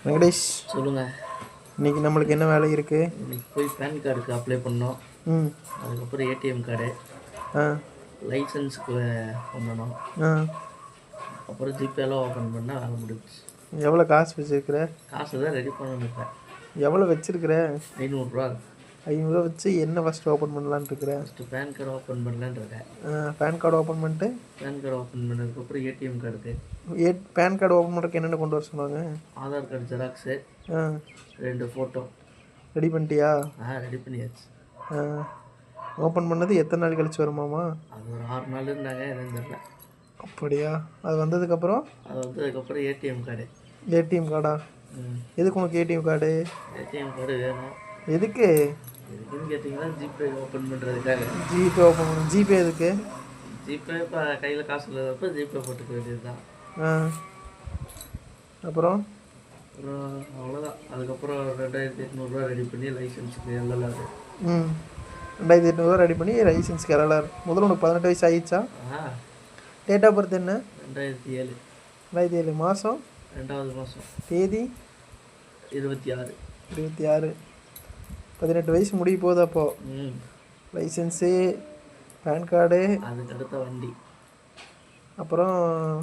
வெங்கடேஷ், சொல்லுங்கள். இன்னைக்கு நம்மளுக்கு என்ன வேலை இருக்கு? இன்னைக்கு போய் பேன் கார்டுக்கு அப்ளை பண்ணோம். ம். அதுக்கப்புறம் ஏடிஎம் கார்டு, ஆ. லைசன்ஸுக்கு பண்ணணும். ஆ. அப்புறம் ஜிபேலாம் ஓப்பன் பண்ணால் வேலை முடிஞ்சிச்சு. எவ்வளோ காசு வச்சுருக்கிற? காசு தான் ரெடி பண்ணணும். இப்போ எவ்வளோ வச்சுருக்கிற? 500 500 வச்சு என்ன ஃபஸ்ட்டு ஓப்பன் பண்ணலான்னு இருக்கிற? ஃபஸ்ட்டு பேன் கார்டு ஓப்பன் பண்ணலான்னு இருக்கேன். பேன் கார்டு ஓப்பன் பண்ணிட்டு பேன் கார்டு ஓப்பன் பண்ணதுக்கப்புறம் ஏடிஎம் கார்டுக்கு பேன் கார்டு ஓப்பன் பண்ணுறதுக்கு என்னென்ன கொண்டு வர சொன்னாங்க? Aadhaar card xerox, 2 photo. Ready பண்ணிட்டியா? ரெடி பண்ணியாச்சு. ஓப்பன் பண்ணது எத்தனை நாள் கழிச்சு வருமாமா? அது ஒரு 6 நாள் இருந்தாங்க, எதுவும் தெரியல. அப்படியா? அது வந்ததுக்கப்புறம்? அது வந்ததுக்கப்புறம் ஏடிஎம் கார்டு. ஏடிஎம் கார்டா? எதுக்கு உனக்கு ஏடிஎம் கார்டு? ஏடிஎம் கார்டு வேணும். எதுக்கு? எதுக்குன்னு கேட்டிங்கன்னா ஜிபே ஓப்பன் பண்ணுறதுக்காக. ஜிபே ஓப்பன் பண்ண. ஜிபே எதுக்கு? ஜிபே இப்போ கையில் காசு இல்லாதப்போ ஜிபே போட்டுக்க வேண்டியது தான். அப்புறம் அவ்வளோதான். அதுக்கப்புறம் 2800 ரெடி பண்ணி லைசன்ஸுக்கு எல்எல்ஆர். 2800 ரெடி பண்ணி லைசன்ஸ்க்கு எல்எல்ஆர். முதல்ல உனக்கு 18 வயசு ஆயிடுச்சா? டேட் ஆஃப் பர்த் என்ன? 2007. 2007 மாதம் 2வது மாதம் தேதி 26. 26. 18 வயசு முடிய போகுது. அப்போது லைசன்ஸு, பேன் கார்டு, அதுக்கு அடுத்த வண்டி, அப்புறம்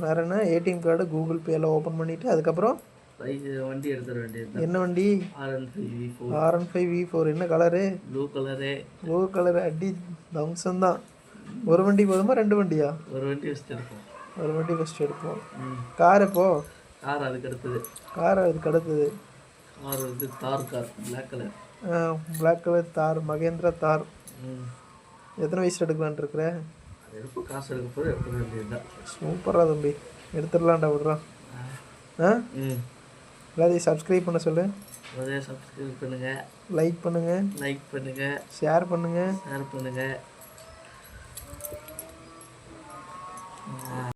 வேறு என்ன? ஏடிஎம் கார்டு, கூகுள் பே எல்லாம் ஓப்பன் பண்ணிவிட்டு அதுக்கப்புறம் வண்டி எடுத்துட வேண்டியது. என்ன வண்டி? R15V4. R15V4. என்ன colour? Blue colour. Blue colour. அடி தம்சம்தான். ஒரு வண்டி போதுமா 2 வண்டியா? ஒரு வண்டி ஃபஸ்ட் எடுப்போம். ஒரு வண்டி ஃபஸ்ட் எடுப்போம். கார் எப்போ? கார் அதுக்கு அடுத்தது. கார் அதுக்கு அடுத்தது. கார் வந்து Thar car, black colour. Black colour Thar, Mahindra தார். எத்தனை வயசில் எடுக்கலான்ட்டு இருக்கிற? அது எடுப்போம். காசு எடுக்க போது எடுக்க வேண்டியது தான். சூப்பராக தம்பி, எடுத்துடலான்டா. விட்றான். எல்லாத்தையும் சப்ஸ்கிரைப் பண்ண சொல்லு. அதே சப்ஸ்கிரைப் பண்ணுங்கள், லைக் பண்ணுங்கள், ஷேர் பண்ணுங்கள். ஷேர் பண்ணுங்கள்.